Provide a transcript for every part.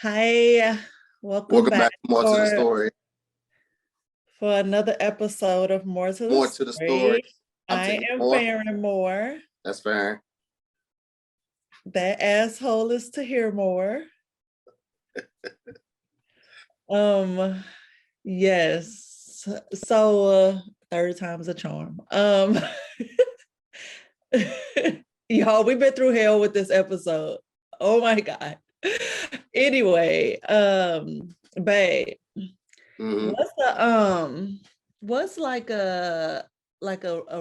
Hi, welcome Welcome back back to More to the for Story. another episode of More to the More to the story. Story. I'm I taking am more. Farron Moore. That's fair. That asshole is to hear more. Um, yes. So third time's a charm. Y'all, we've been through hell with this episode. Oh my God. Anyway, babe. What's what's like a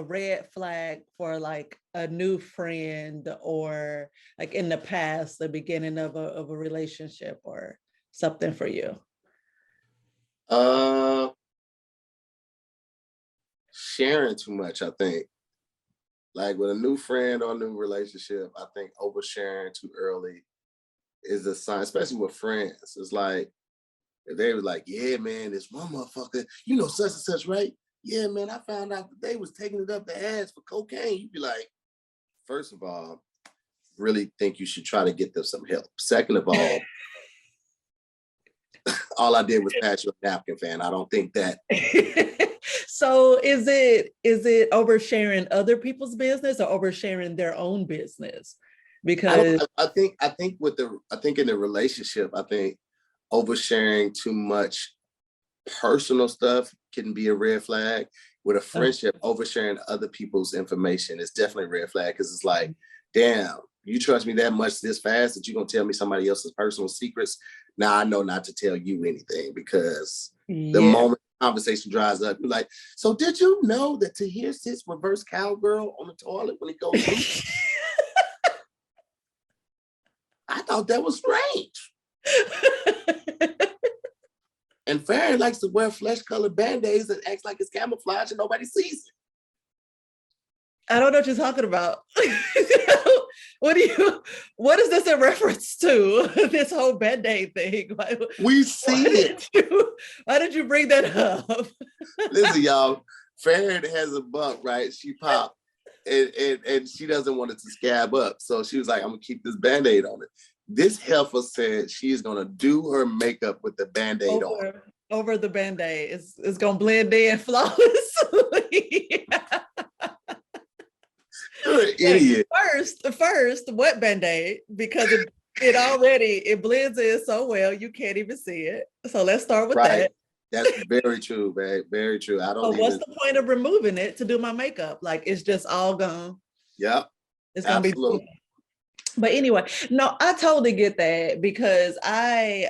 red flag for like a new friend or like in the past, the beginning of a relationship or something for you? Sharing too much, I think. Like with a new friend or a new relationship, I think oversharing too early is a sign, especially with friends. It's like if they were like, yeah, man, this one motherfucker, such and such, right? Yeah, man, I found out that they was taking it up the ass for cocaine. You'd be like, first of all, really think you should try to get them some help. Second of all I did was pass you a napkin, fan. I don't think that. So is it oversharing other people's business or oversharing their own business? Because I think in the relationship, I think oversharing too much personal stuff can be a red flag. With a friendship, oversharing other people's information is definitely a red flag because it's like, damn, you trust me that much this fast that you're gonna tell me somebody else's personal secrets. Now I know not to tell you anything because the moment the conversation dries up, you're like, so did you know that Tahir sits reverse cowgirl on the toilet when he goes to I thought that was strange. And Farron likes to wear flesh-colored band-aids and acts like it's camouflage and nobody sees it. I don't know what you're talking about. What is this in reference to? This whole band-aid thing? We see it. Why did you bring that up? Listen, y'all, Farron has a bump, right? She popped and she doesn't want it to scab up. So she was like, I'm gonna keep this band-aid on it. This heifer said she is gonna do her makeup with the band-aid on. Over the band-aid. It's gonna blend in flawlessly. You're an idiot. First, wet band-aid, because it blends in so well you can't even see it. So let's start with that. That's very true, babe. Very true. What's the point of removing it to do my makeup? Like it's just all gone. Yep. It's gonna be. But anyway, no, I totally get that because I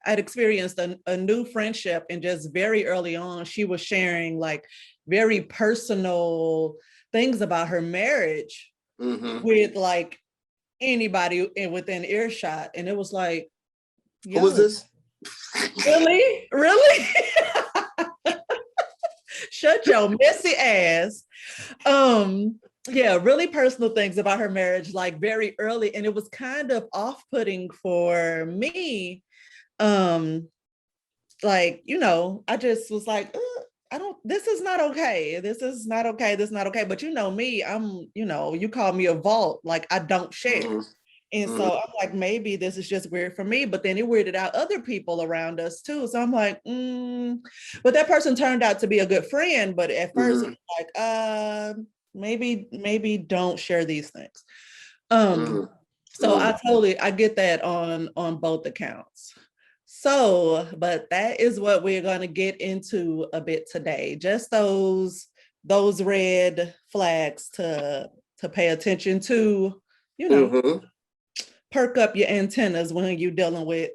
I'd experienced a new friendship, and just very early on, she was sharing like very personal things about her marriage with like anybody within earshot, and it was like, who was this? Really? Shut your messy ass. Yeah, really personal things about her marriage, like very early. And it was kind of off-putting for me. Like, I just was like, this is not okay. This is not okay. This is not okay. But me, you call me a vault, like I don't share. And so I'm like, maybe this is just weird for me, but then it weirded out other people around us too. So I'm like, but that person turned out to be a good friend. But at first it was like, maybe don't share these things. So I get that on both accounts. So, but that is what we're going to get into a bit today. Just those red flags to pay attention to, perk up your antennas when you're dealing with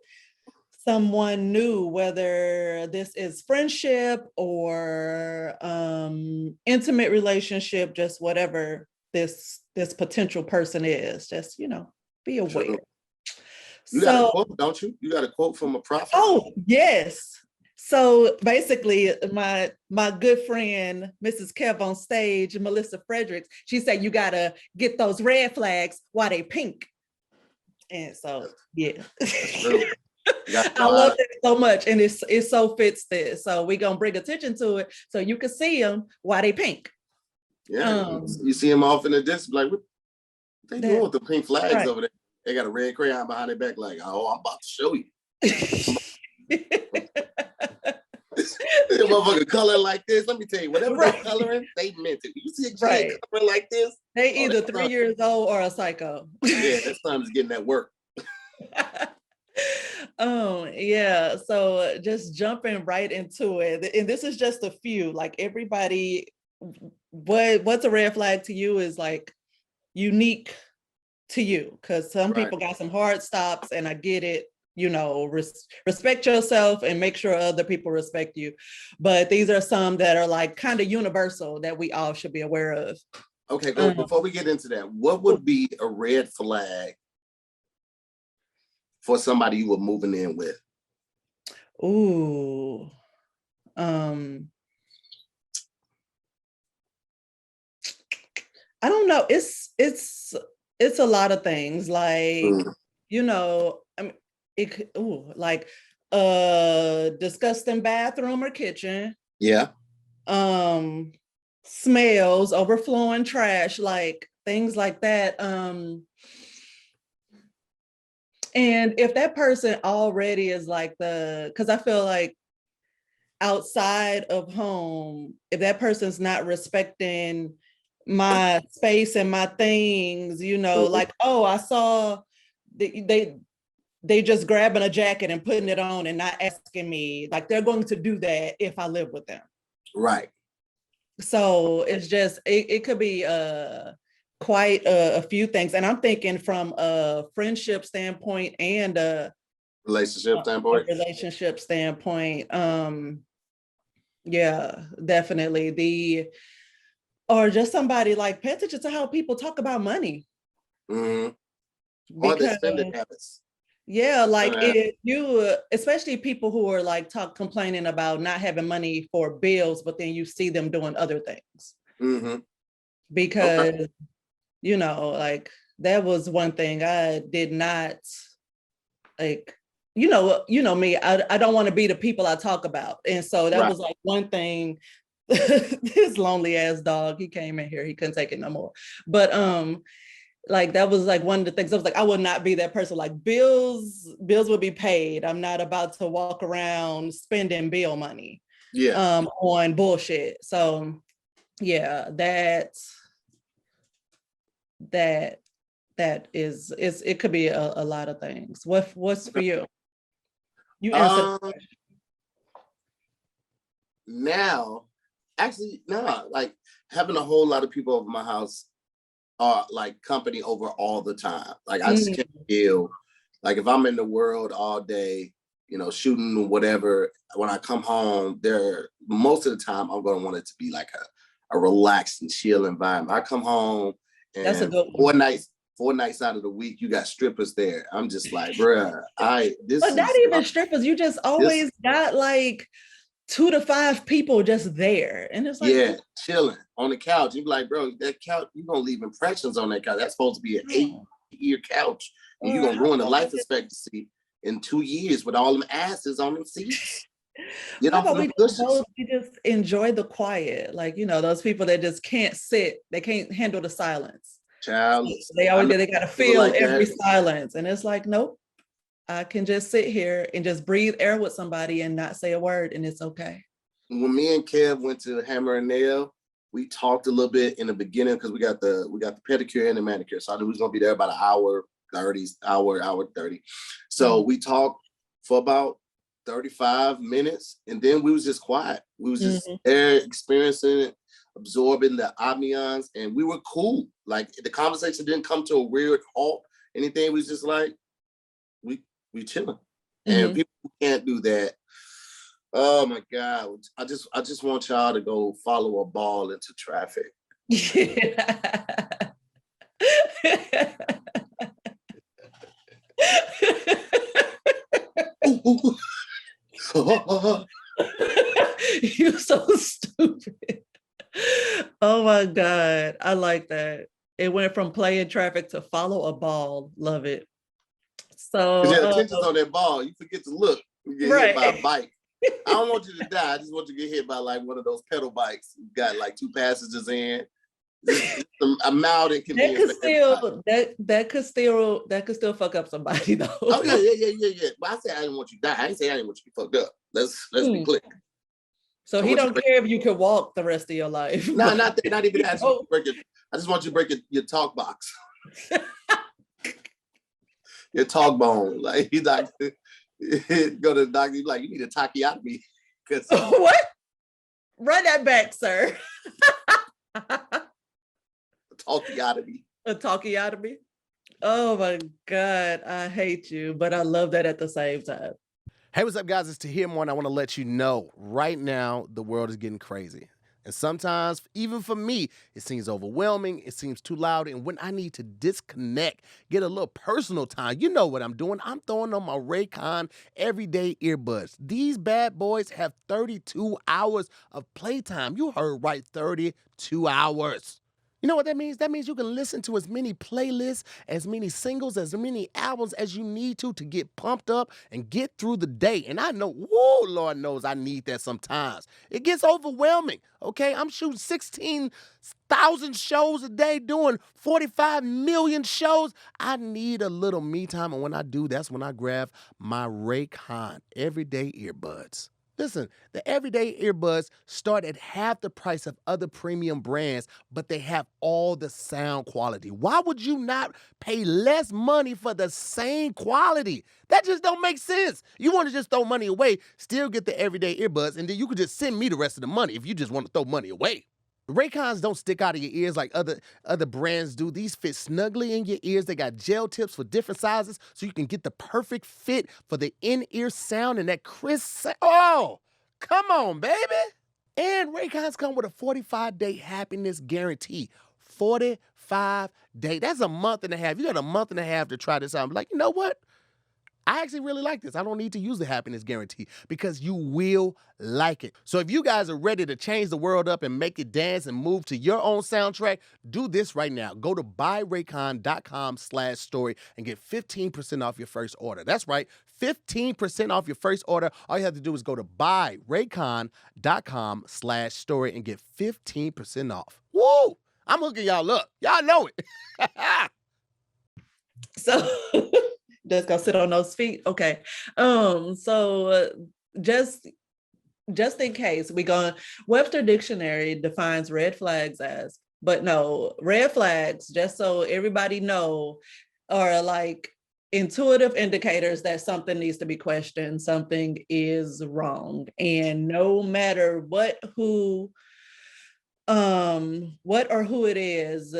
someone new, whether this is friendship or intimate relationship, just whatever this potential person is, just be aware. You got a quote, don't you? You got a quote from a prophet. Oh yes. So basically, my good friend Mrs. Kev on stage, Melissa Fredericks, she said you gotta get those red flags while they pink. And so yeah. I love it so much, and it so fits this. So we're gonna bring attention to it so you can see them while they pink. Yeah, you see them off in the distance, like what they doing with the pink flags over there? They got a red crayon behind their back, like, oh, I'm about to show you. The motherfucker color like this. Let me tell you, whatever they're coloring, they meant it. You see a kid coloring like this? They either 3 years old or a psycho. Yeah, that son is getting that work. Oh yeah, so just jumping right into it, and this is just a few. Like everybody, what's a red flag to you is like unique to you, because some people got some hard stops, and I get it. You know, respect yourself and make sure other people respect you. But these are some that are like kind of universal that we all should be aware of. Okay, go. Before we get into that, what would be a red flag for somebody you were moving in with? Ooh. I don't know. It's a lot of things. Like, you know, I mean, like disgusting bathroom or kitchen. Yeah. Smells, overflowing trash, like things like that. And if that person already is like because I feel like outside of home, if that person's not respecting my space and my things, you know, like, oh, I saw they just grabbing a jacket and putting it on and not asking me, like they're going to do that if I live with them. Right. So it's just, it could be quite a few things. And I'm thinking from a friendship standpoint and a relationship standpoint. Yeah, definitely. Or just somebody like pay attention to how people talk about money. Or their spending habits. Yeah, like if you, especially people who are like complaining about not having money for bills, but then you see them doing other things. Because, you know, like that was one thing I did not like, you know me, I don't want to be the people I talk about. And so that was like one thing. This lonely ass dog, he came in here, he couldn't take it no more. But like that was like one of the things I was like, I would not be that person. Like bills will be paid. I'm not about to walk around spending bill money on bullshit. So yeah, that is it could be a lot of things. What's for you? You answer. Now, actually, no, like having a whole lot of people over my house are like company over all the time. Like I just can't feel like if I'm in the world all day, you know, shooting whatever, when I come home, most of the time I'm gonna want it to be like a relaxed and chill environment. I come home and that's a good one. 4 nights out of the week, you got strippers there. I'm just like, bruh, but not even strippers, you just always got like 2 to 5 people just there. And it's like, chilling on the couch. You be like, bro, that couch, you're gonna leave impressions on that couch. That's supposed to be an 8-year couch. And you're gonna ruin the life expectancy in 2 years with all them asses on them seats. Get off the cushions. We just enjoy the quiet. Like, you know, those people that just can't sit, they can't handle the silence. Child, they gotta feel like every silence. And it's like, nope. I can just sit here and just breathe air with somebody and not say a word, and it's okay. When me and Kev went to Hammer and Nail, we talked a little bit in the beginning because we got the pedicure and the manicure. So I knew we was gonna be there about an hour 30. So we talked for about 35 minutes, and then we was just quiet. We was just there experiencing it, absorbing the ambiance, and we were cool. Like the conversation didn't come to a weird halt. Anything, it was just like we chilling. And people who can't do that, oh my God. I just want y'all to go follow a ball into traffic. Yeah. You're so stupid. Oh my God. I like that. It went from playing traffic to follow a ball. Love it. So your attention's on that ball. You forget to look. You get hit by a bike. I don't want you to die. I just want you to get hit by like one of those pedal bikes. You got like 2 passengers in. A mild inconvenience. That could still fuck up somebody though. Oh yeah. But I said I didn't want you to die. I didn't say I didn't want you to be fucked up. Let's be clear. So he don't care if you can walk the rest of your life. No, not even that. I just want you to break your talk box. Your talk bone. Like he's like, go to the doctor, he's like, you need a tracheotomy. What? Run that back, sir. A tracheotomy. A tracheotomy? Oh my God, I hate you, but I love that at the same time. Hey, what's up, guys? It's Tahir Moore, and I want to let you know right now the world is getting crazy. And sometimes, even for me, it seems overwhelming, it seems too loud, and when I need to disconnect, get a little personal time, you know what I'm doing. I'm throwing on my Raycon everyday earbuds. These bad boys have 32 hours of playtime. You heard right, 32 hours. You know what that means? That means you can listen to as many playlists, as many singles, as many albums as you need to get pumped up and get through the day. And I know, whoa, Lord knows I need that sometimes. It gets overwhelming, okay? I'm shooting 16,000 shows a day, doing 45 million shows. I need a little me time, and when I do, that's when I grab my Raycon everyday earbuds. Listen, the everyday earbuds start at half the price of other premium brands, but they have all the sound quality. Why would you not pay less money for the same quality? That just don't make sense. You want to just throw money away, still get the everyday earbuds, and then you could just send me the rest of the money if you just want to throw money away. The Raycons don't stick out of your ears like other brands do. These fit snugly in your ears. They got gel tips for different sizes so you can get the perfect fit for the in-ear sound and that crisp sound. Oh, come on, baby. And Raycons come with a 45-day happiness guarantee. 45-day. That's a month and a half. You got a month and a half to try this out. I'm like, you know what? I actually really like this. I don't need to use the happiness guarantee because you will like it. So if you guys are ready to change the world up and make it dance and move to your own soundtrack, do this right now. Go to buyraycon.com/story and get 15% off your first order. That's right, 15% off your first order. All you have to do is go to buyraycon.com/story and get 15% off. Woo! I'm hooking y'all up. Y'all know it. So just go sit on those feet. Okay. So just in case Webster Dictionary defines red flags as, but no, red flags, just so everybody know, are like intuitive indicators that something needs to be questioned, something is wrong. And no matter what or who it is,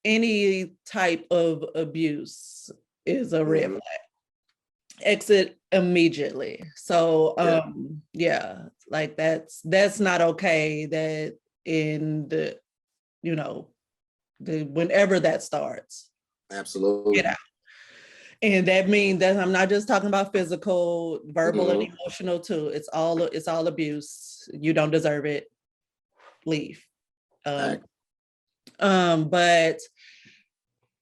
any type of abuse is a red flag. Exit immediately. So yeah, like that's not okay. That in the, whenever that starts, absolutely get out. And that means that I'm not just talking about physical, verbal, and emotional too. It's all abuse. You don't deserve it. Leave. But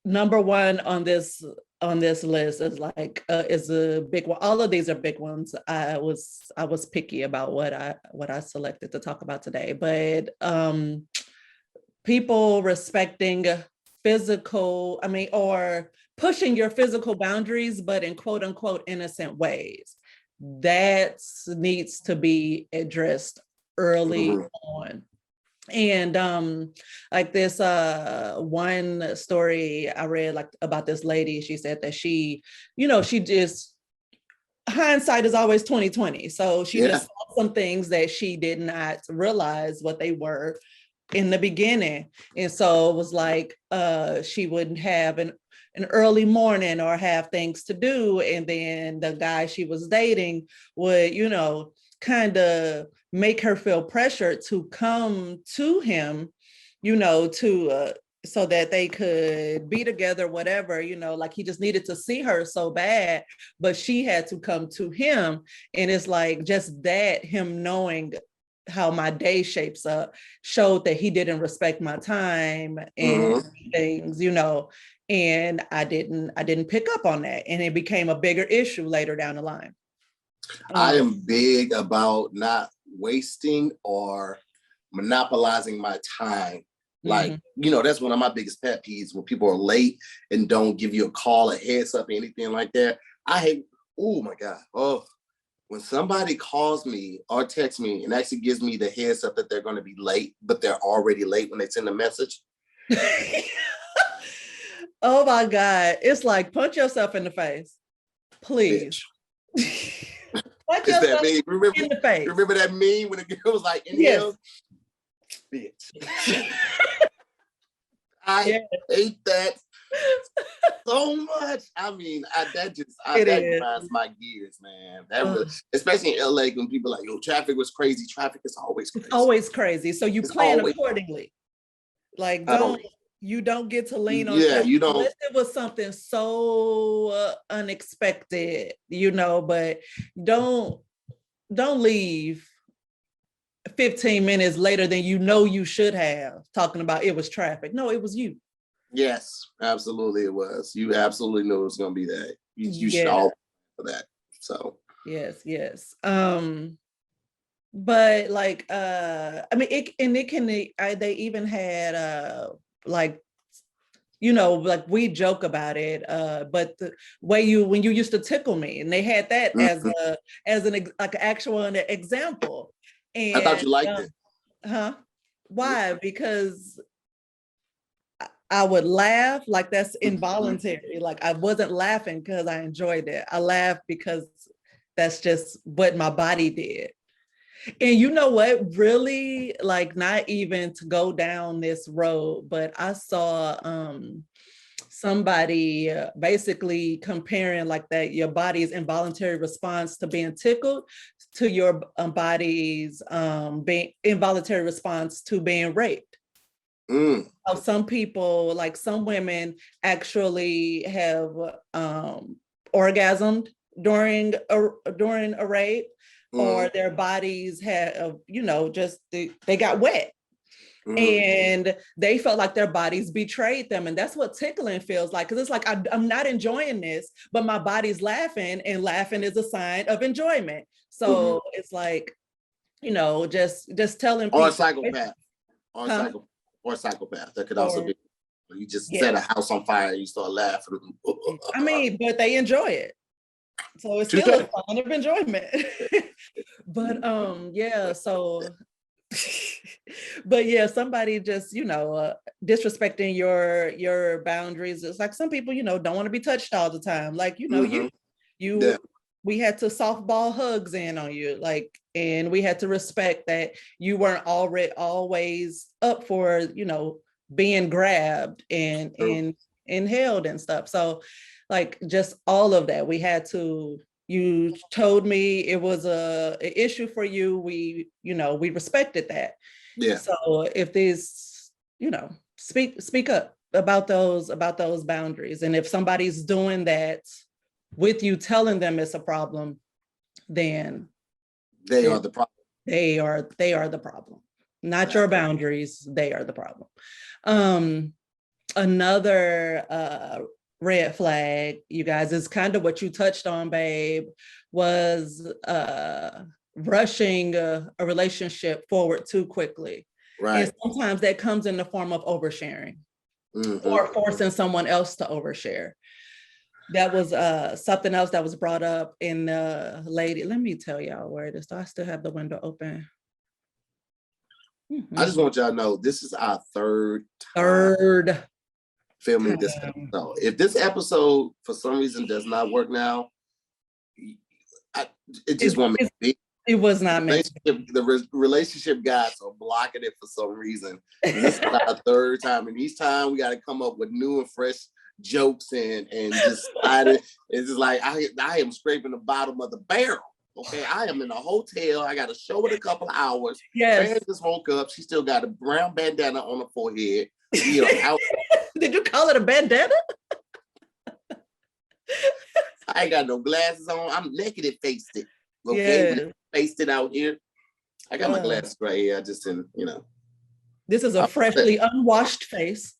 number one on this list is is a big one. All of these are big ones. I was picky about what I selected to talk about today, but people respecting or pushing your physical boundaries, but in quote unquote innocent ways. That needs to be addressed early on. And like this one story I read about this lady, she said that she just, hindsight is always 2020. So she just saw some things that she did not realize what they were in the beginning. And so it was like she wouldn't have an early morning or have things to do. And then the guy she was dating would, kind of make her feel pressured to come to him, so that they could be together, whatever, like he just needed to see her so bad, but she had to come to him. And it's like, just that, him knowing how my day shapes up showed that he didn't respect my time and things, and I didn't pick up on that. And it became a bigger issue later down the line. I am big about not wasting or monopolizing my time Like, that's one of my biggest pet peeves when people are late and don't give you a call, a heads up, anything like that. I hate, oh my God. Oh, when somebody calls me or texts me and actually gives me the heads up that they're going to be late, but they're already late when they send a message. Oh my God. It's like, punch yourself in the face. Please. Punch yourself in the face. Remember that meme when the girl was like, inhale? Yes. Bitch. I hate that so much. I mean, that grinds my gears, man. That really, especially in LA, when people are like, yo, traffic was crazy. Traffic is always crazy. It's always crazy. So you plan accordingly. Like, you don't get to lean on you don't, unless it was something so unexpected, but don't leave 15 minutes later than you should have, talking about it was traffic. No, it was you. Yes, absolutely it was. You absolutely knew it was going to be that. You should all for that. So yes. But like I mean they even had like like we joke about it, but the way when you used to tickle me, and they had that as an actual example. And I thought you liked it. Huh? Why? Because I would laugh, like that's involuntary. Like I wasn't laughing because I enjoyed it. I laughed because that's just what my body did. And you know what, really, like, not even to go down this road, but I saw somebody basically comparing like that your body's involuntary response to being tickled to your body's being involuntary response to being raped. So some people, like some women, actually have orgasmed during a rape, or their bodies have, just they got wet. And they felt like their bodies betrayed them. And that's what tickling feels like. Because it's like, I'm not enjoying this, but my body's laughing, and laughing is a sign of enjoyment. So it's like, just telling people. Or a psychopath. Or a psychopath. That could also be, you just set a house on fire and you start laughing. I mean, but they enjoy it. So it's still a sign of enjoyment. But so but yeah, somebody just, disrespecting your boundaries. It's like some people, don't want to be touched all the time. Like, we had to softball hugs in on you, like, and we had to respect that you weren't always up for, being grabbed and held and stuff. So like, just all of that, we had to. You told me it was an issue for you. We respected that. Yeah. So if there's, speak up about those boundaries. And if somebody's doing that with you, telling them it's a problem, then they are the problem. They are the problem, not your boundaries. They are the problem. Another red flag, you guys, is kind of what you touched on, babe, was rushing a relationship forward too quickly. Right. And sometimes that comes in the form of oversharing or forcing someone else to overshare. That was something else that was brought up in the lady. Let me tell y'all where it is. So I still have the window open. I just want y'all to know this is our third filming this episode. If this episode for some reason does not work now, it just won't make it. It was not meant. The relationship guys are blocking it for some reason. This is our third time, and each time we got to come up with new and fresh jokes and just it's just like I am scraping the bottom of the barrel. Okay, I am in a hotel. I got a show in a couple of hours. Yes. Fran just woke up. She still got a brown bandana on her forehead. Out. Did you call it a bandana? I ain't got no glasses on. I'm negative faced it. Okay, yeah. Faced it out here. I got my glasses right here. I just didn't, This is a freshly unwashed face.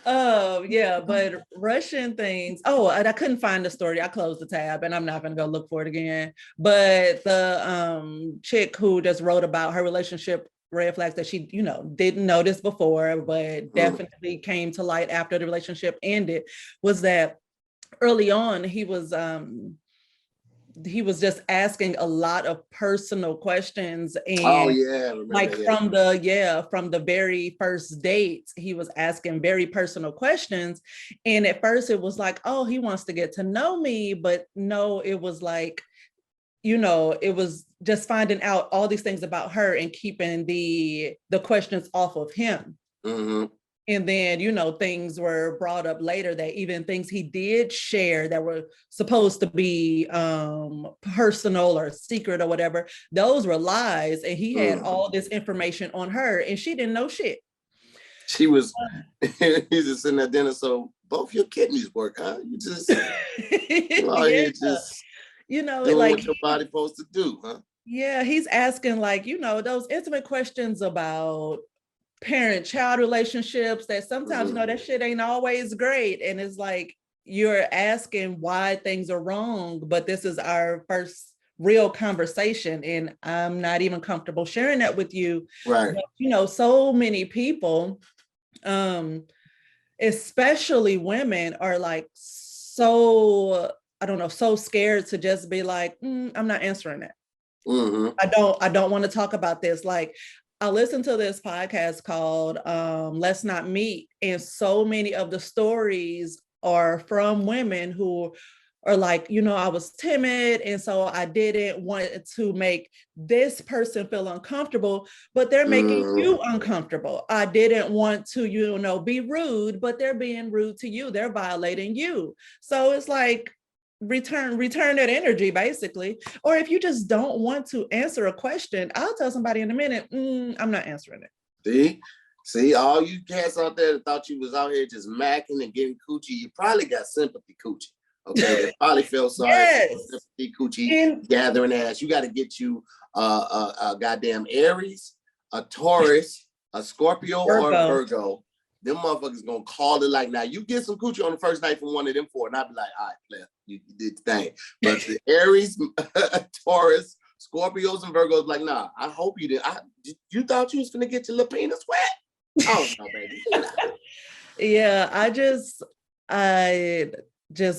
Oh, yeah, but Russian things. Oh, and I couldn't find the story. I closed the tab and I'm not gonna go look for it again. But the chick who just wrote about her relationship red flags that she, didn't notice before, but definitely came to light after the relationship ended, was that early on he was just asking a lot of personal questions, Oh and yeah, from the very first dates he was asking very personal questions, and at first it was like, oh, he wants to get to know me, but no, it was like, it was just finding out all these things about her and keeping the questions off of him. Mm-hmm. And then, things were brought up later that even things he did share that were supposed to be personal or secret or whatever, those were lies. And he had all this information on her and she didn't know shit. She was, he's just sitting at dinner. So both your kidneys work, huh? You just, yeah. just, doing like what your body's supposed to do, huh? Yeah, he's asking those intimate questions about parent-child relationships that sometimes that shit ain't always great, and it's like you're asking why things are wrong, but this is our first real conversation and I'm not even comfortable sharing that with you. Right. But, so many people, especially women, are like so, I don't know, so scared to just be like, I'm not answering that. I don't want to talk about this. Like, I listened to this podcast called Let's Not Meet, and so many of the stories are from women who are like, I was timid, and so I didn't want to make this person feel uncomfortable, but they're making you uncomfortable. I didn't want to, be rude, but they're being rude to you. They're violating you. So it's like, return that energy, basically. Or if you just don't want to answer a question, I'll tell somebody in a minute, I'm not answering it. See, all you cats out there that thought you was out here just macking and getting coochie, you probably got sympathy coochie. Okay, they probably felt sorry. Yes. For sympathy coochie gathering ass. You got to get you a goddamn Aries, a Taurus, a Scorpio, or a Virgo. Them motherfuckers gonna call it like, now you get some coochie on the first night from one of them four, and I'll be like, all right, player, you did the thing. But the Aries, Taurus, Scorpios, and Virgos, like, nah, I hope you didn't. You thought you was gonna get your little penis wet? Oh no, baby. Yeah, I just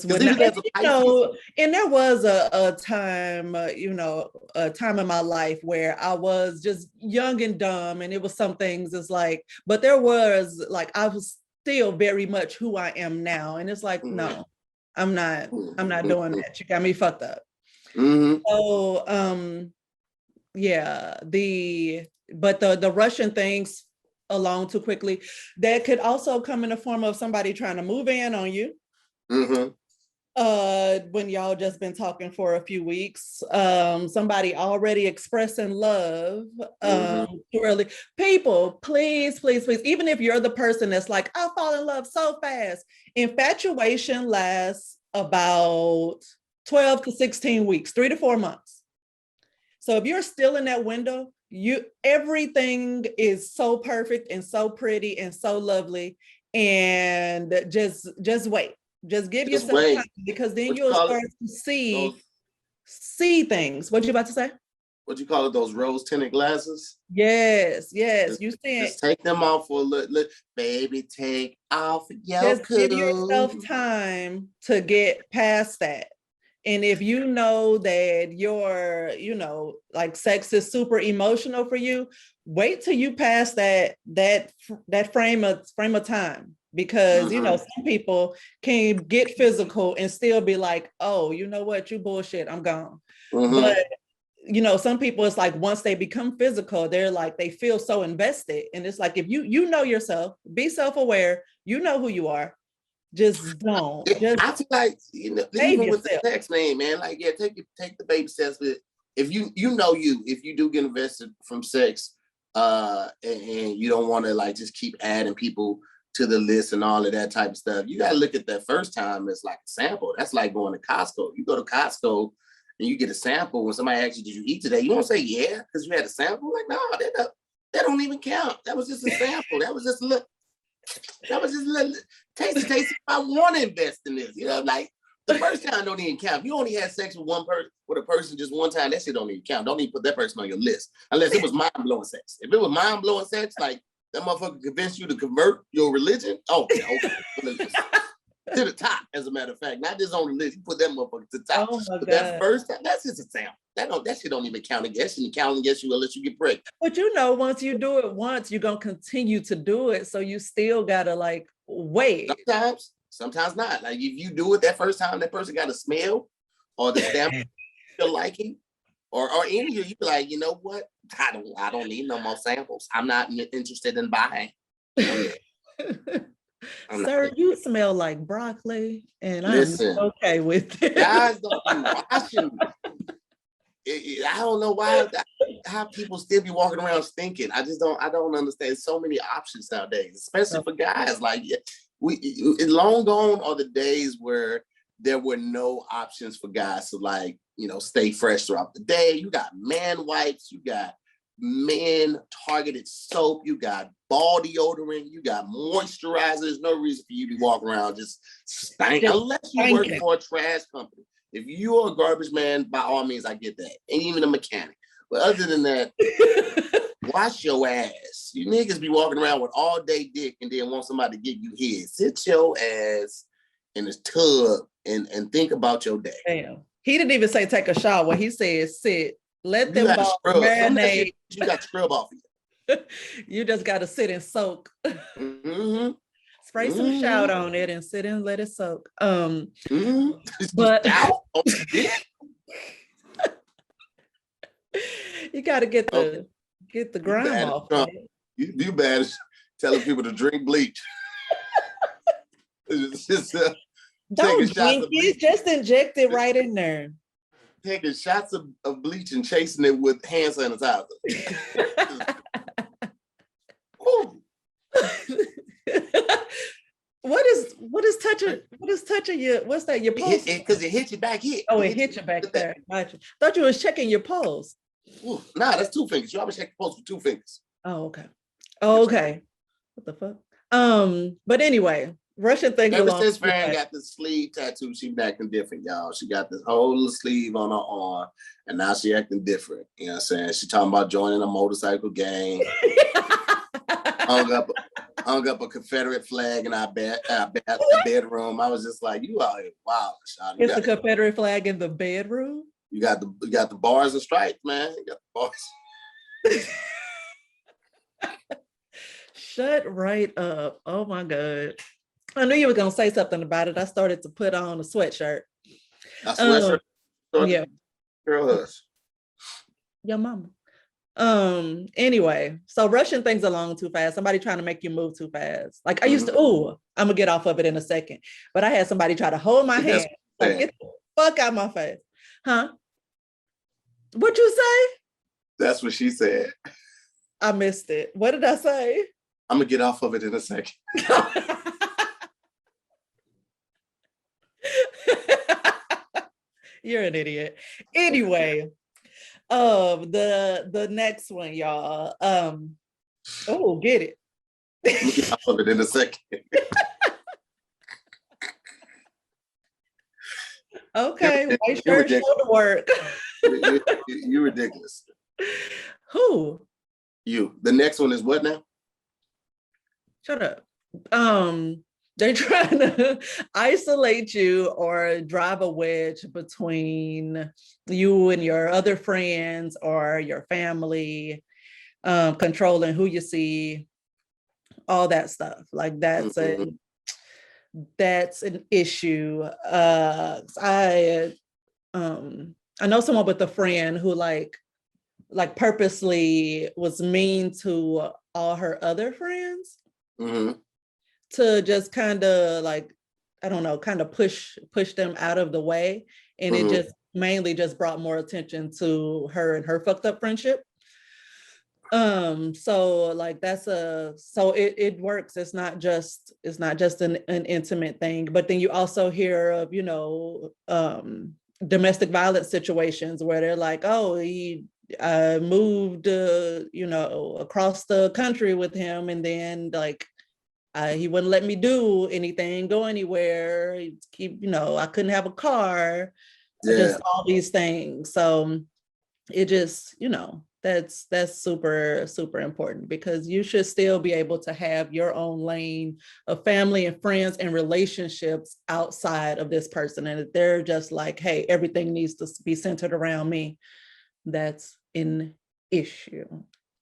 would not, and there was a time, a time in my life where I was just young and dumb, and it was some things, it's like, but there was like, I was still very much who I am now, and it's like, no, I'm not doing that. You got me fucked up. So yeah, but the Russian things along too quickly, that could also come in the form of somebody trying to move in on you. When y'all just been talking for a few weeks, somebody already expressing love too early. People, please, even if you're the person that's like, I'll fall in love so fast, infatuation lasts about 12 to 16 weeks, 3 to 4 months. So if you're still in that window, everything is so perfect and so pretty and so lovely, and just wait. Just give yourself time, because then you'll start to see things. What you about to say? What you call it? Those rose-tinted glasses? Yes. You see, just take them off for a little. Baby, take off your Just give yourself time to get past that. And if you know that your, like, sex is super emotional for you, wait till you pass that frame of time. Because some people can get physical and still be like, oh, you know what, you bullshit, I'm gone. But some people, it's like once they become physical, they're like, they feel so invested. And it's like, if you know yourself, be self-aware, you know who you are, just don't. I feel like, even with the sex name, man, like, yeah, take the baby steps. But if you if you do get invested from sex, and you don't want to like just keep adding people to the list and all of that type of stuff, you got to look at that first time as like a sample. That's like going to Costco. You go to Costco and you get a sample. When somebody asks you, did you eat today? You don't say yeah because you had a sample. Like, no, that don't even count. That was just a sample. That was just a look. That was just taste if I want to invest in this. You know, like the first time don't even count. If you only had sex with one person, with a person just one time, that shit don't even count. Don't even put that person on your list unless it was mind blowing sex. If it was mind blowing sex, like that motherfucker convinced you to convert your religion. Oh, okay. To the top, as a matter of fact, not just on the list. You put that motherfucker to the top. Oh my But God. that first time, that's just a sample. That shit don't even count against you. It count against you unless you get pregnant. But you know, once you do it once, you're gonna continue to do it. So you still gotta like wait. Sometimes not. Like if you do it that first time, that person got a smell or the stamp your liking, or any you be like, you know what? I don't need no more samples. I'm not interested in buying. Sir, you smell like broccoli, and I'm okay with it. Guys don't be washing. I don't know how people still be walking around stinking. I don't understand. So many options nowadays, especially for guys. Like long gone are the days where there were no options for guys to like, stay fresh throughout the day. You got man wipes, you got men targeted soap, you got ball deodorant, you got moisturizer. There's no reason for you to be walking around just stank unless you work for a trash company. If you're a garbage man, by all means, I get that. And even a mechanic. But other than that, wash your ass. You niggas be walking around with all day dick and then want somebody to give you his. Sit your ass in this tub and think about your day. Damn. He didn't even say take a shower. He said sit. Let them balls marinate. You got to scrub off of you. You just got to sit and soak. Mm-hmm. Spray some shout on it and sit and let it soak. But you got to get the grime off. You bad as telling people to drink bleach. Don't drink it, just inject it right in there. Taking shots of bleach and chasing it with hand sanitizer. What is touching your, what's that, your pulse? Because it hit you back here. Oh, it hit you back there. Gotcha. Thought you was checking your pulse. Ooh, nah, that's 2 fingers. You always check your pulse with 2 fingers. Oh, okay. Oh, okay. What the fuck? But anyway, Russian thing. Ever since Farron got the sleeve tattoo, she been acting different, y'all. She got this whole sleeve on her arm, and now she acting different. You know what I'm saying? She talking about joining a motorcycle gang. hung up a Confederate flag in our bedroom. I was just like, you out here wild, shot. It's a Confederate flag in the bedroom. You got the bars and stripes, man. You got the bars. Shut right up. Oh my God. I knew you were gonna say something about it. I started to put on a sweatshirt. A sweatshirt? Yeah. Girl hush. Your mama. Anyway, so rushing things along too fast, somebody trying to make you move too fast. Like I used to, I'm gonna get off of it in a second. But I had somebody try to hold my hand. Like, get the fuck out my face. Huh? What'd you say? That's what she said. I missed it. What did I say? I'm gonna get off of it in a second. You're an idiot. Anyway, the next one, y'all. Get it. I'm gonna get off of it in a second. Okay, white shirt, shoulder work. You're ridiculous. Who? You. The next one is what now? Shut up. They're trying to isolate you or drive a wedge between you and your other friends or your family, controlling who you see, all that stuff. Like that's an issue. I know someone with a friend who like purposely was mean to all her other friends. To just kind of like, I don't know, kind of push them out of the way. And it just mainly just brought more attention to her and her fucked up friendship. So like it works. It's not just an intimate thing, but then you also hear of, domestic violence situations where they're like, oh, he moved, across the country with him. And then like, He wouldn't let me do anything, go anywhere. He'd keep, I couldn't have a car, just all these things. So it just, that's super, super important, because you should still be able to have your own lane of family and friends and relationships outside of this person. And if they're just like, hey, everything needs to be centered around me, that's an issue.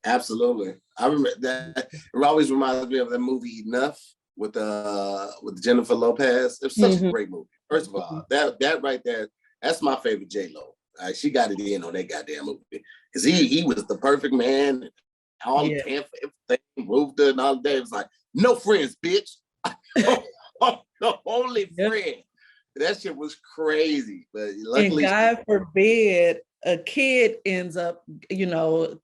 Absolutely. I remember that. It always reminds me of that movie Enough with Jennifer Lopez. It's such a great movie. First of all, that right there, that's my favorite J-Lo. She got it in on that goddamn movie. Because he was the perfect man. All the everything, moved and all day. It was like, no friends, bitch. The only friend. That shit was crazy. But luckily, and God forbid a kid ends up,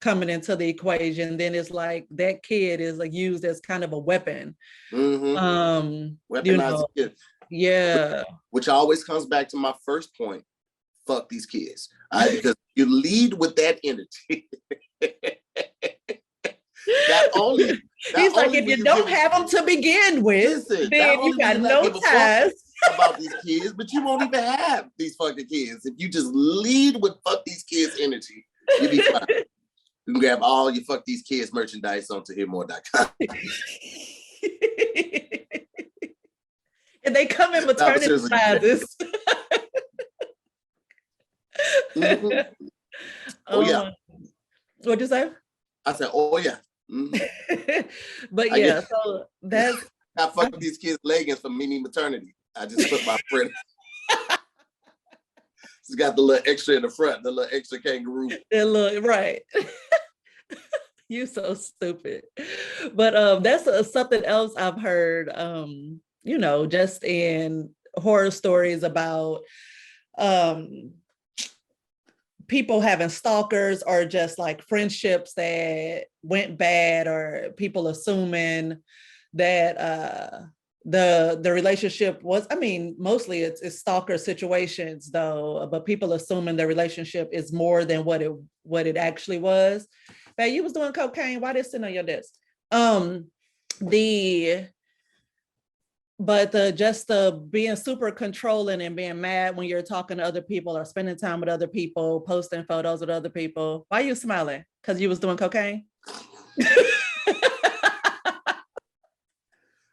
coming into the equation. Then it's like that kid is like used as kind of a weapon. Weaponized kids. Yeah. Which always comes back to my first point. Fuck these kids. Because you lead with that energy. He's like, if you don't have them to begin with, then you got no ties about these kids, but you won't even have these fucking kids. If you just lead with fuck these kids energy, you'll be fine. You can grab all your fuck these kids merchandise onto hearmore.com. And they come in maternity sizes. Oh yeah. What'd you say? I said, oh yeah. But yeah, so that's I fucked these kids' leggings for mini maternity. I just put my friend. She's got the little extra in the front, the little extra kangaroo. Right. You so stupid. But that's something else I've heard. Just in horror stories about people having stalkers, or just like friendships that went bad, or people assuming that the relationship was, mostly it's stalker situations though, but people assuming the relationship is more than what it actually was. But you was doing cocaine, why did it sit on your desk? But the being super controlling and being mad when you're talking to other people or spending time with other people, posting photos with other people. Why are you smiling? Because you was doing cocaine?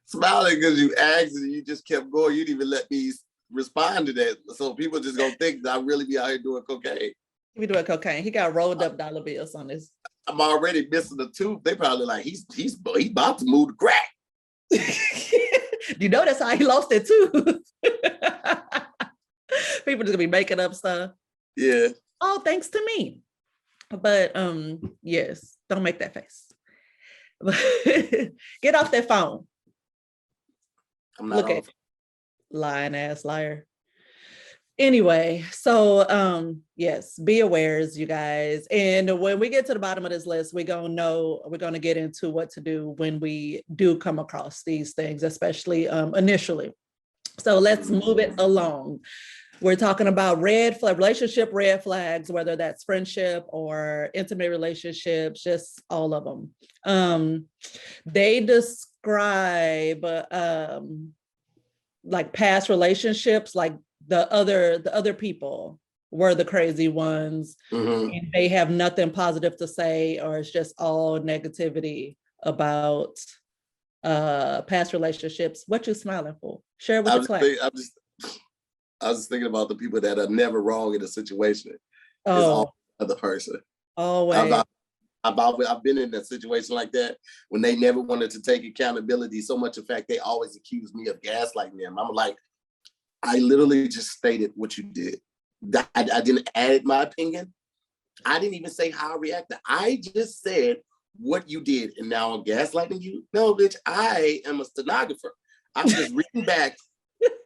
Smiling because you asked and you just kept going. You didn't even let me respond to that. So people just gonna think that I really be out here doing cocaine. He be doing cocaine. He got rolled up dollar bills on this. I'm already missing a tooth. They probably like, he's about to move to crack. You know that's how he lost it too. People just gonna be making up stuff. Yeah. Oh, thanks to me. But yes, don't make that face. Get off that phone. I'm not Look at lying ass liar. Anyway, so yes, be awares, you guys. And when we get to the bottom of this list, we're gonna get into what to do when we do come across these things, especially initially. So let's move it along. We're talking about relationship red flags, whether that's friendship or intimate relationships, just all of them. They describe like past relationships, like the other people were the crazy ones, and they have nothing positive to say, or it's just all negativity about past relationships. What you smiling for? Share with the class. I was just thinking about the people that are never wrong in a situation. Oh, is all the other person. Always. I've been in a situation like that when they never wanted to take accountability. So much, in fact, they always accused me of gaslighting them. I'm like, I literally just stated what you did. I didn't add my opinion. I didn't even say how I reacted. I just said what you did, and now I'm gaslighting you? No, bitch, I am a stenographer. I'm just reading back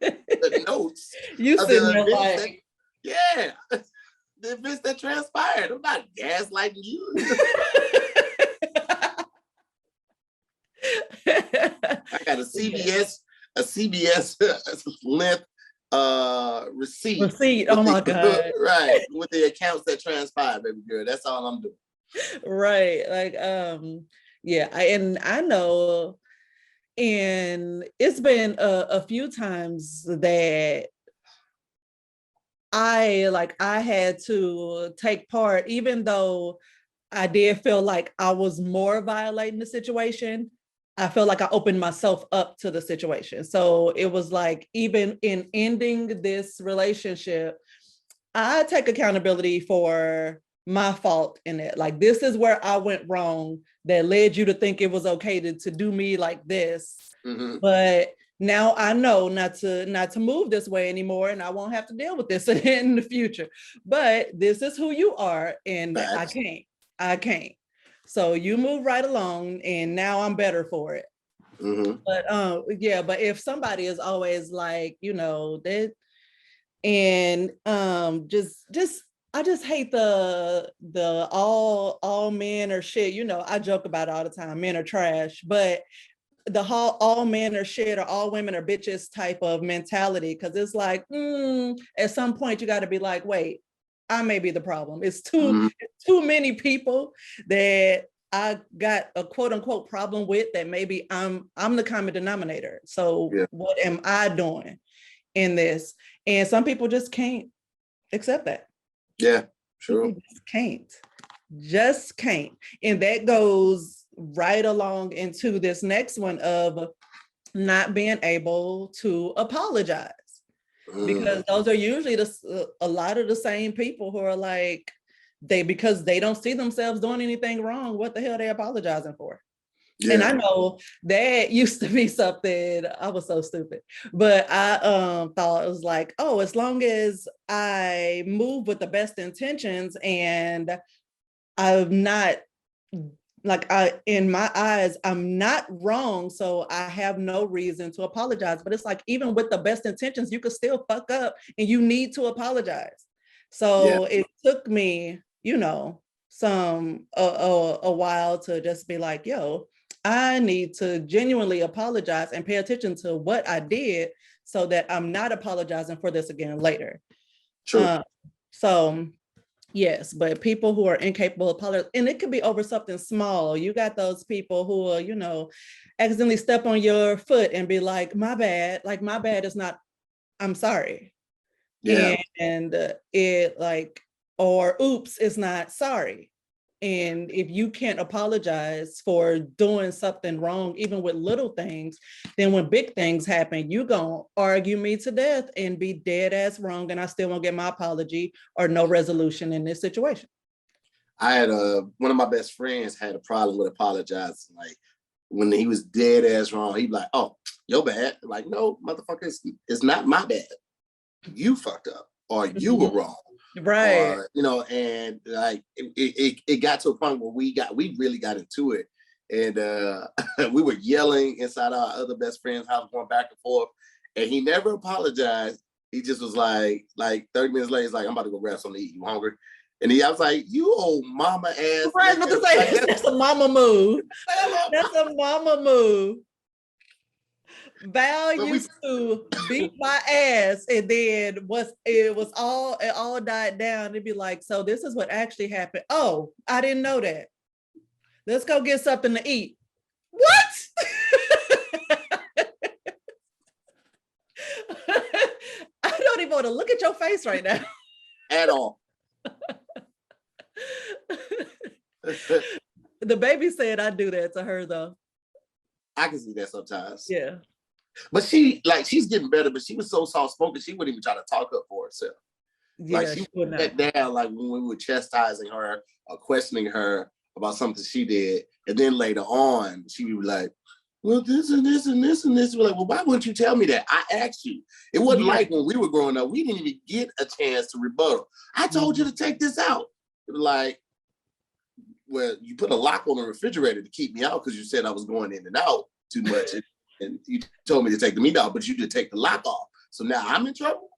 the notes. You sitting there like, yeah, the events that transpired. I'm not gaslighting you. I got a CBS length receipt. Oh my God. Right. With the accounts that transpired, baby girl. That's all I'm doing. Right. Like, yeah. I know And it's been a few times that I had to take part, even though I did feel like I was more violating the situation. I felt like I opened myself up to the situation. So it was like, even in ending this relationship, I take accountability for my fault in it. Like, this is where I went wrong that led you to think it was okay to do me like this. Mm-hmm. But now I know not to move this way anymore, and I won't have to deal with this in the future. But this is who you are, and Facts. I can't. So you move right along, and now I'm better for it. Mm-hmm. But yeah, but if somebody is always like, that, and just I just hate the all men are shit. I joke about it all the time. Men are trash, but the whole all men are shit or all women are bitches type of mentality, because it's like, at some point you got to be like, wait, I may be the problem. It's too many people that I got a quote unquote problem with, that maybe I'm the common denominator. So what am I doing in this? And some people just can't accept that. Yeah, sure. People just can't. And that goes right along into this next one of not being able to apologize, because those are usually a lot of the same people who are like, because they don't see themselves doing anything wrong, what the hell are they apologizing for? Yeah. And I know that used to be something, I was so stupid, but I thought it was like, oh, as long as I move with the best intentions and I'm not, like, in my eyes, I'm not wrong, so I have no reason to apologize. But it's like, even with the best intentions, you could still fuck up and you need to apologize. So it took me, a while to just be like, yo, I need to genuinely apologize and pay attention to what I did so that I'm not apologizing for this again later. True. So yes, but people who are incapable of apologizing, and it could be over something small. You got those people who are, accidentally step on your foot and be like, my bad. Like, my bad is not, I'm sorry. Yeah. And it like, or oops, it's not sorry. And if you can't apologize for doing something wrong, even with little things, then when big things happen, you gonna argue me to death and be dead ass wrong, and I still won't get my apology or no resolution in this situation. I had one of my best friends had a problem with apologizing. Like, when he was dead ass wrong, he'd be like, "Oh, your bad." Like, no, motherfucker, it's not my bad. You fucked up, or you were wrong. Right. Or, and like it got to a point where we really got into it. And we were yelling inside our other best friend's house, going back and forth. And he never apologized. He just was like 30 minutes later, he's like, I'm about to go grab something to eat. You hungry? And I was like, you old mama ass. Right, but to say, that's a mama move. That's a mama move. Val used to beat my ass, and then it all died down. It'd be like, so this is what actually happened. Oh, I didn't know that. Let's go get something to eat. What? I don't even want to look at your face right now. At all. The baby said I do that to her, though. I can see that sometimes. Yeah. But she's getting better, but she was so soft-spoken, she wouldn't even try to talk up for herself. Yeah, like, she would get down, like, when we were chastising her or questioning her about something she did. And then later on, she would be like, well, this and this and this and this. We're like, well, why wouldn't you tell me that? I asked you. It wasn't like when we were growing up, we didn't even get a chance to rebuttal. I told you to take this out. It was like, well, you put a lock on the refrigerator to keep me out because you said I was going in and out too much. And you told me to take the meat out, but you did take the lock off. So now I'm in trouble?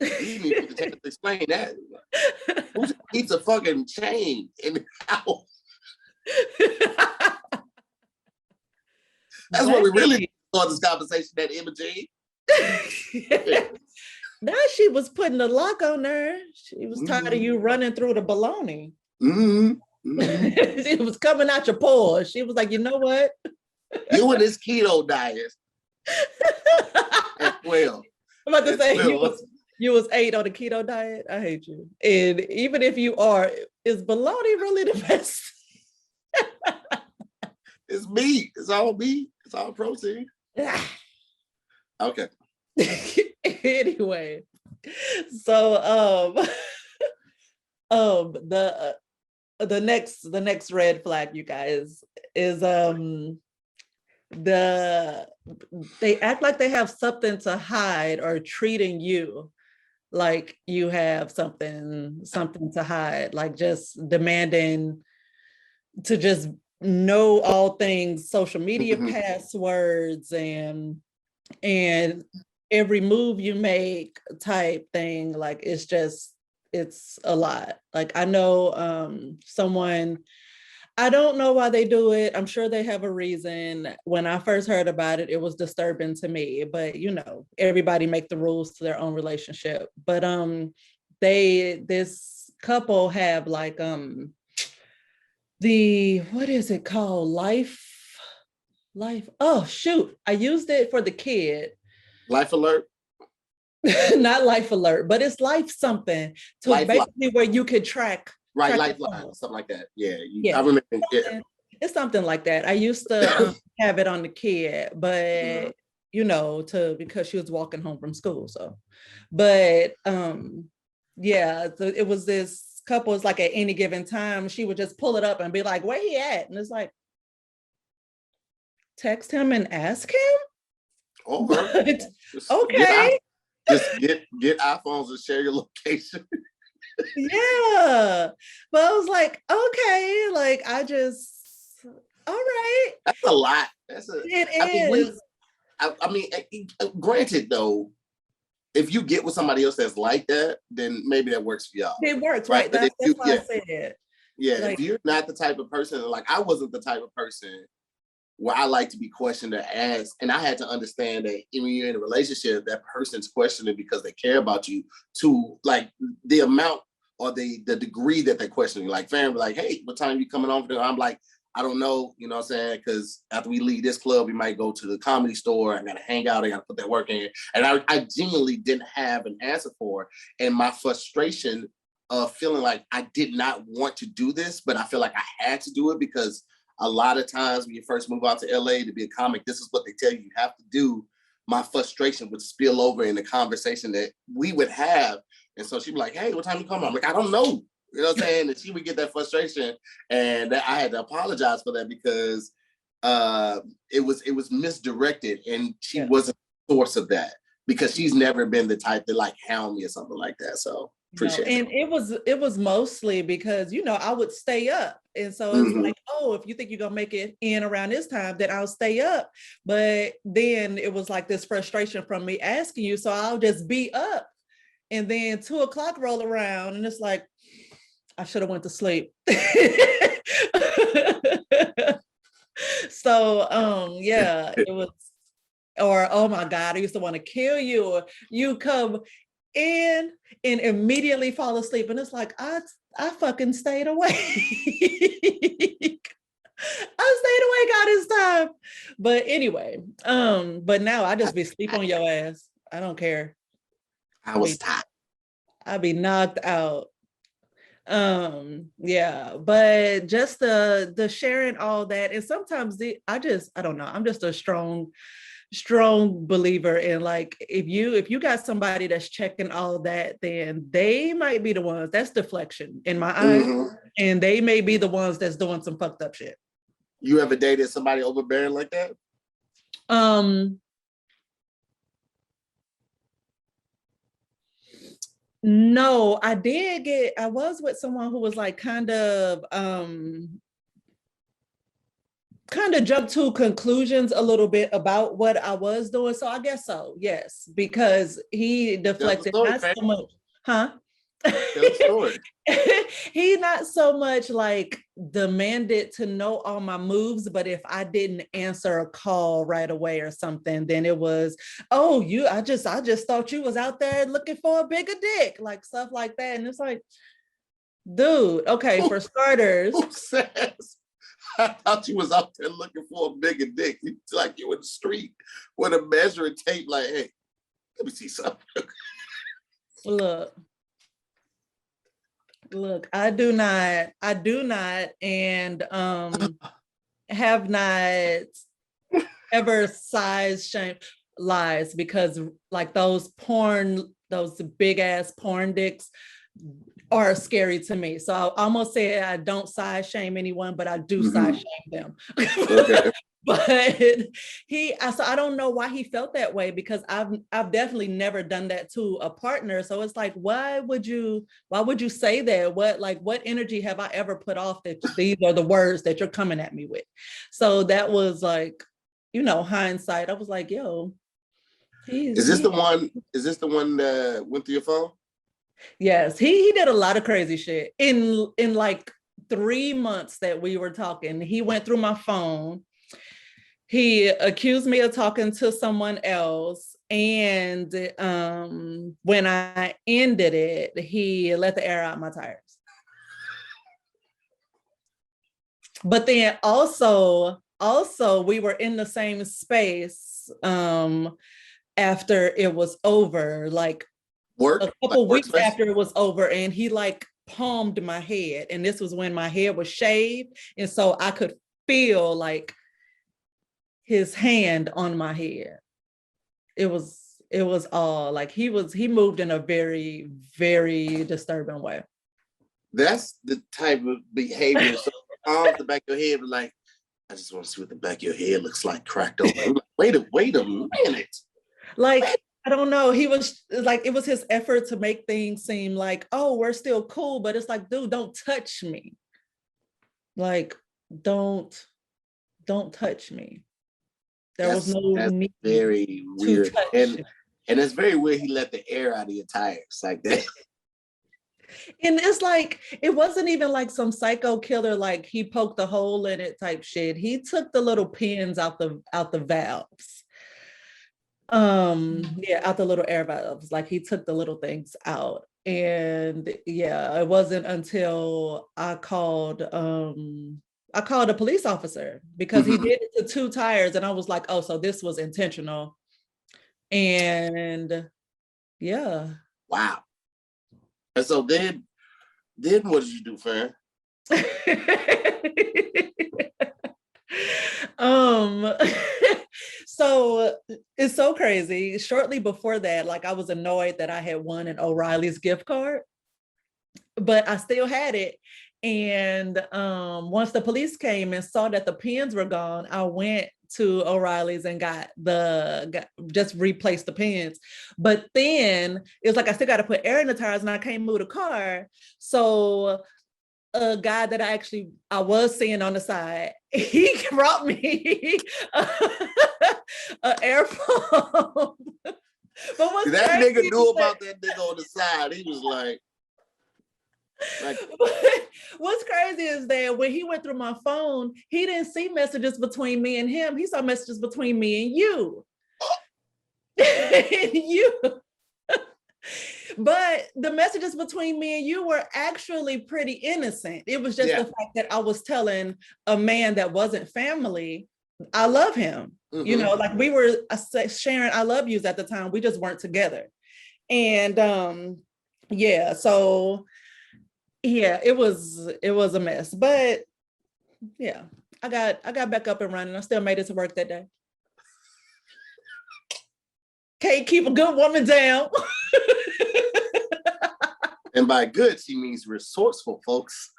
You need to explain that. Who keeps a fucking chain in the house? That's what we really thought this conversation, that Imogene. Now she was putting the lock on her. She was tired of you running through the baloney. It was coming out your pores. She was like, you know what? You and this keto diet at 12. I'm about to say 12. you was 8 on the keto diet. I hate you. And even if you are, is bologna really the best? It's meat. It's all meat. It's all protein. Okay. Anyway, so the next red flag, you guys, is they act like they have something to hide or treating you like you have something to hide, like just demanding to just know all things social media passwords and every move you make type thing. Like it's a lot. Like I know someone, I don't know why they do it. I'm sure they have a reason. When I first heard about it, it was disturbing to me, but everybody make the rules to their own relationship. But this couple have like what is it called? Life. Oh shoot. I used it for the kid. Life alert. Not Life Alert, but it's Life something. So basically where you could track. Right, Lifeline, something like that. Yeah, I remember. It's something like that. I used to have it on the kid, but because she was walking home from school. So, but yeah, so it was this couple. It's like at any given time, she would just pull it up and be like, "Where he at?" And it's like, text him and ask him. Okay. Just get iPhones and share your location. Yeah, but I was like, okay, like all right. That's a lot. It is. I mean, granted though, if you get with somebody else that's like that, then maybe that works for y'all. It works, right? That's why I said. Yeah, like, if you're not the type of person, like I wasn't the type of person where I like to be questioned or asked. And I had to understand that when you're in a relationship, that person's questioning because they care about you, to like the amount or the degree that they're questioning. Like family, like, hey, what time are you coming on? I'm like, I don't know, you know what I'm saying? Because after we leave this club, we might go to the comedy store. I gotta hang out, I gotta put that work in. And I genuinely didn't have an answer for it. And my frustration of feeling like I did not want to do this, but I feel like I had to do it because a lot of times when you first move out to LA to be a comic, this is what they tell you have to do. My frustration would spill over in the conversation that we would have. And so she'd be like, hey, what time you coming? I'm like, I don't know. You know what I'm saying? And she would get that frustration. And I had to apologize for that because it was misdirected. And she wasn't the source of that because she's never been the type to like hound me or something like that. So appreciate it. And it was mostly because, I would stay up. And so it's like, oh, if you think you're going to make it in around this time, then I'll stay up. But then it was like this frustration from me asking you. So I'll just be up. And then 2:00 roll around and it's like, I should have went to sleep. So, yeah, it was, or, oh my God, I used to want to kill you. Or you come in and immediately fall asleep. And it's like, I fucking stayed awake. I stayed awake all this time. But anyway, but now I just be sleep on your ass. I don't care. I was tired. I'd be knocked out. Yeah, but just the sharing all that. And sometimes I don't know. I'm just a strong believer in like, if you got somebody that's checking all that, then they might be the ones that's deflection in my eyes, and they may be the ones that's doing some fucked up shit. You ever dated somebody overbearing like that? No, I was with someone who was like kind of jumped to conclusions a little bit about what I was doing. So I guess so, yes, because he deflected not so much, huh? He not so much like demanded to know all my moves, but if I didn't answer a call right away or something, then it was, oh, I just thought you was out there looking for a bigger dick, like stuff like that. And it's like, dude, okay, for starters, I thought you was out there looking for a bigger dick. You like you in the street with a measuring tape, like, hey, let me see something. Look, I do not, and have not ever size shame lies, because like those big ass porn dicks are scary to me. So I almost say I don't size shame anyone, but I do size shame them. Okay. But so I don't know why he felt that way, because I've definitely never done that to a partner. So it's like, why would you say that? What energy have I ever put off that these are the words that you're coming at me with? So that was like, hindsight. I was like, yo, is this the one that went through your phone? Yes, he did a lot of crazy shit in like 3 months that we were talking. He went through my phone. He accused me of talking to someone else. And when I ended it, he let the air out my tires. But then also we were in the same space after it was over, like a couple weeks after it was over, and he like palmed my head. And this was when my hair was shaved. And so I could feel like his hand on my head. It was all like he moved in a very, very disturbing way. That's the type of behavior. So palms the back of your head, like, I just want to see what the back of your head looks like cracked open. Like, wait a minute. Like, I don't know. He was like, it was his effort to make things seem like, oh, we're still cool. But it's like, dude, don't touch me. Like, don't touch me. Was no need. Very weird. And it's very weird he let the air out of your tires like that. And it's like, it wasn't even like some psycho killer, like he poked a hole in it type shit. He took the little pins out the valves. Out the little air valves. Like he took the little things out. And yeah, it wasn't until I called a police officer, because he did it to 2 tires, and I was like, oh, so this was intentional. And yeah. Wow. And so then what did you do, fam? So it's so crazy. Shortly before that, like I was annoyed that I had won an O'Reilly's gift card, but I still had it. And once the police came and saw that the pins were gone, I went to O'Reilly's and just replaced the pins. But then it was like, I still got to put air in the tires and I can't move the car. So a guy that I was seeing on the side, he brought me an air pump. But that nigga knew about that nigga on the side. He was like, what's crazy is that when he went through my phone, he didn't see messages between me and him. He saw messages between me and you. And you. But the messages between me and you were actually pretty innocent. It was just the fact that I was telling a man that wasn't family, I love him. Like we were sharing I love yous at the time. We just weren't together. And so yeah, it was a mess. But yeah, I got back up and running. I still made it to work that day. Can't keep a good woman down. And by good, she means resourceful, folks.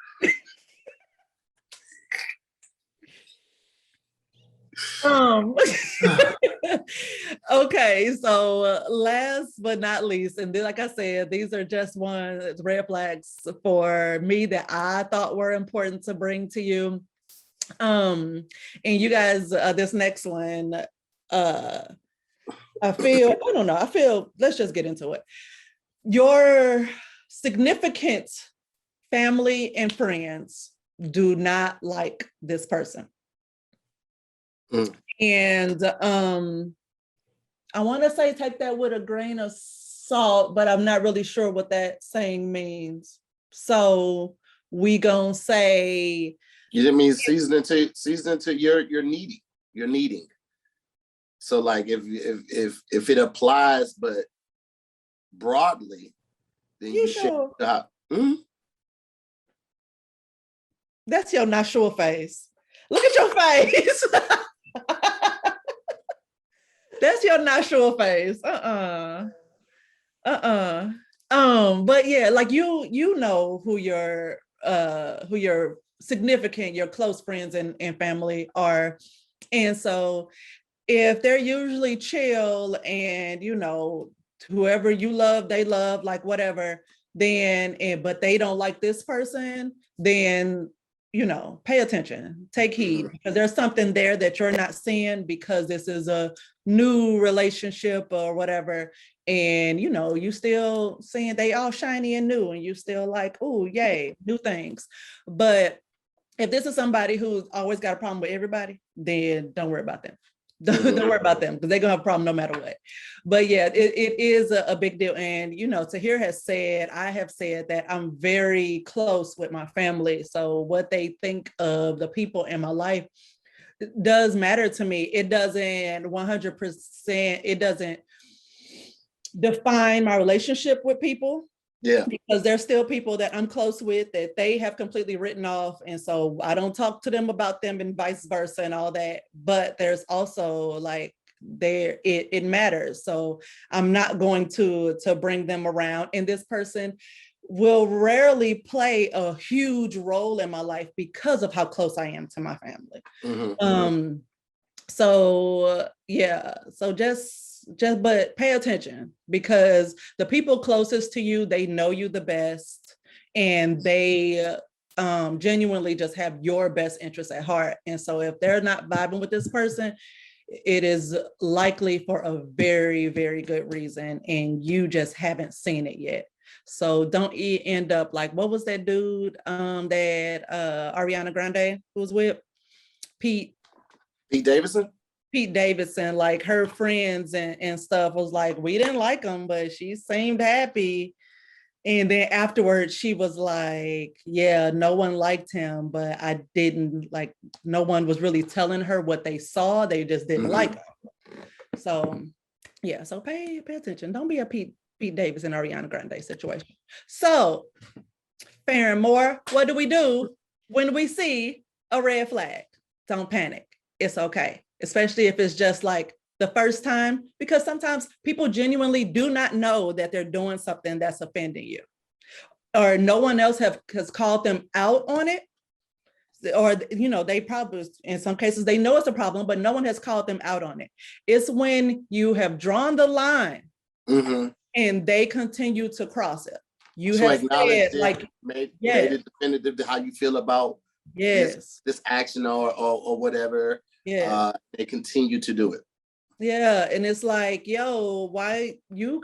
Okay, so last but not least, and then, like I said, these are just red flags for me that I thought were important to bring to you. And you guys, this next one, I feel, let's just get into it. Your significant family and friends do not like this person. And I want to say take that with a grain of salt, but I'm not really sure what that saying means. So we gonna say You didn't mean season into you're needy. You're needing. So like if it applies but broadly, then you should That's your not sure face. Look at your face. That's your not sure face. But yeah, like you know who your significant, your close friends and family are. And so if they're usually chill and you know, whoever you love, they love, like whatever, then but they don't like this person, then you know, pay attention, take heed, because there's something there that you're not seeing because this is a new relationship or whatever. And you know, you still seeing they all shiny and new, and you still like, oh, yay, new things. But if this is somebody who's always got a problem with everybody, then don't worry about them. Don't worry about them, because they're gonna have a problem no matter what. But yeah, it is a big deal. And you know, Tahir has said, I have said that I'm very close with my family. So what they think of the people in my life does matter to me. It doesn't 100%, it doesn't define my relationship with people. Yeah. Because there's still people that I'm close with that they have completely written off. And so I don't talk to them about them and vice versa and all that. But there's also like it matters. So I'm not going to bring them around. And this person will rarely play a huge role in my life because of how close I am to my family. So yeah, so just but pay attention, because the people closest to you, they know you the best, and they genuinely just have your best interests at heart. And so if they're not vibing with this person, it is likely for a very, very good reason, and you just haven't seen it yet. So don't end up like, what was that dude that Ariana Grande was with? Pete Davidson, like her friends and stuff was like, we didn't like him, but she seemed happy. And then afterwards, she was like, yeah, no one liked him, but I didn't like, no one was really telling her what they saw. They just didn't like him. So yeah, so pay attention. Don't be a Pete Davidson, Ariana Grande situation. So Farron Moore, what do we do when we see a red flag? Don't panic. It's okay. Especially if it's just like the first time, because sometimes people genuinely do not know that they're doing something that's offending you, or no one else has called them out on it, or you know, they probably in some cases they know it's a problem, but no one has called them out on it. It's when you have drawn the line and they continue to cross it. You so have said, like, made it definitive to how you feel about this action or whatever. They continue to do it. Yeah, and it's like, yo, why you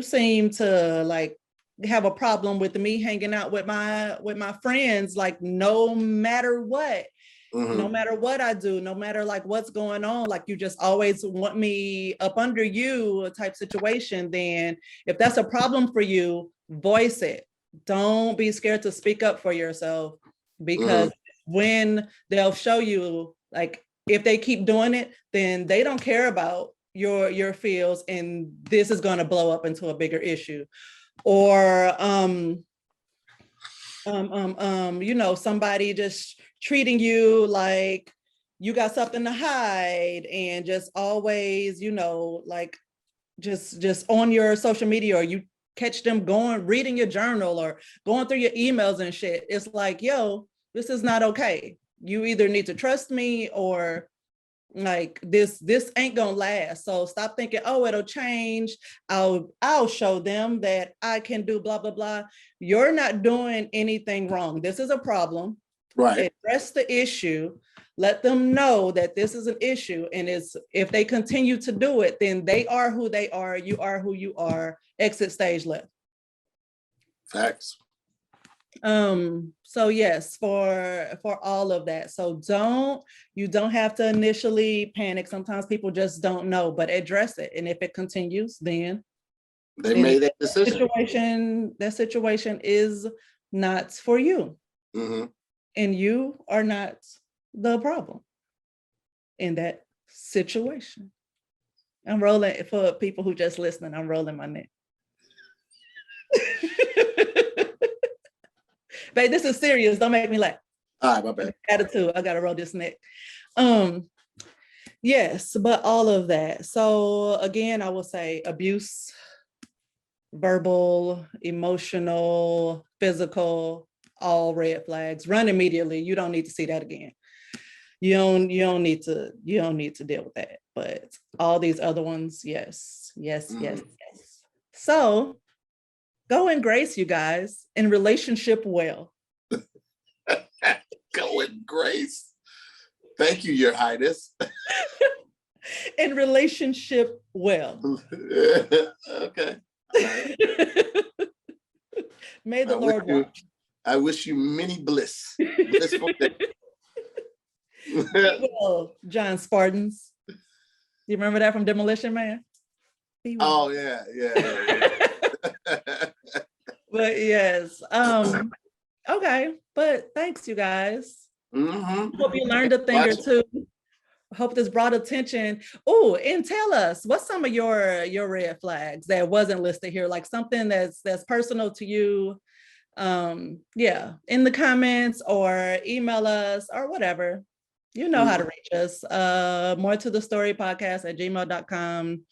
seem to like have a problem with me hanging out with my friends, like no matter what. No matter what I do, no matter like what's going on, like you just always want me up under you type situation. Then if that's a problem for you, voice it. Don't be scared to speak up for yourself, because when they'll show you, like if they keep doing it, then they don't care about your feels, and this is going to blow up into a bigger issue. Or you know, somebody just treating you like you got something to hide, and just always, you know, like just on your social media, or you catch them reading your journal or going through your emails and shit. It's like, yo, this is not okay. You either need to trust me, or like this ain't gonna last. So stop thinking, oh, it'll change. I'll show them that I can do blah blah blah. You're not doing anything wrong. This is a problem. Right. Address the issue. Let them know that this is an issue, and if they continue to do it, then they are who they are. You are who you are. Exit stage left. Facts. So yes, for all of that. So you don't have to initially panic. Sometimes people just don't know, but address it. And if it continues, then they made that decision. That situation is not for you. and you are not the problem in that situation. I'm rolling for people who just listening. I'm rolling my neck. Babe, this is serious. Don't make me laugh. All right, my bad. Attitude. I gotta roll this neck. Yes, but all of that. So again, I will say abuse, verbal, emotional, physical, all red flags. Run immediately. You don't need to see that again. You don't need to deal with that. But all these other ones, yes. So go in grace, you guys, in relationship well. Go in grace. Thank you, Your Highness. In relationship well. Okay. Right. May the Lord watch. I wish you many bliss. Blissful day. Well, John Spartans. You remember that from Demolition Man? Oh yeah. But yes. Okay, but thanks, you guys. Hope you learned a thing or two. Hope this brought attention. Oh, and tell us, what's some of your red flags that wasn't listed here? Like something that's personal to you. Yeah, in the comments or email us or whatever. You know how to reach us. More to the story podcast at gmail.com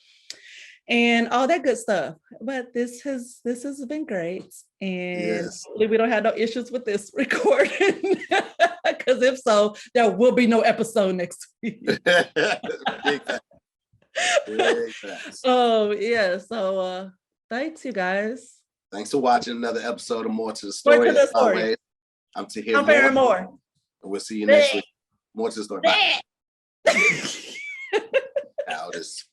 and all that good stuff. But this has been great. And hopefully we don't have no issues with this recording. Because if so, there will be no episode next week. Big facts. Oh yeah. So thanks, you guys. Thanks for watching another episode of More to the Story. More to the Story. Always, I'm to hear more. We'll see you next week. More to the Story. Bye. Now this